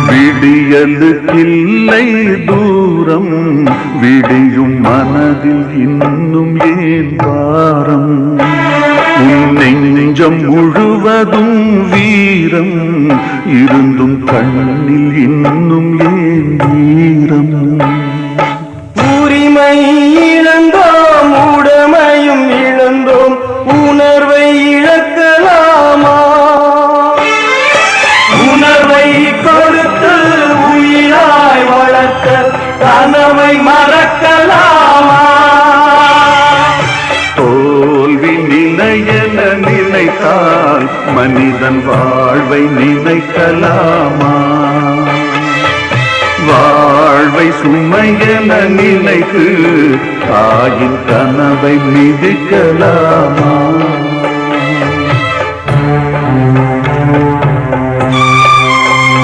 விடியலுக்கில்லை தூரம், விடியும் மனதில் இன்னும் ஏன் பாரம்? உன் நெஞ்சம் முழுவதும் வீரம் இருந்தும் கண்ணில் இன்னும் ஏன் வீரம்? உரிமை இழந்தோம், உடமையும் இழந்தோம், உணர்வை இழக்கலாமா? உணர்வை கொடுத்து உயிராய் வளர்த்த கனவை மறக்கலாமா? தோல்வி நிலையென நினைத்தால் மனிதன் வாழ்வை நினைக்கலாமா? வாழ்வை சுமையென நினைத்து தாயின் கனவை மிதிக்கலாமா?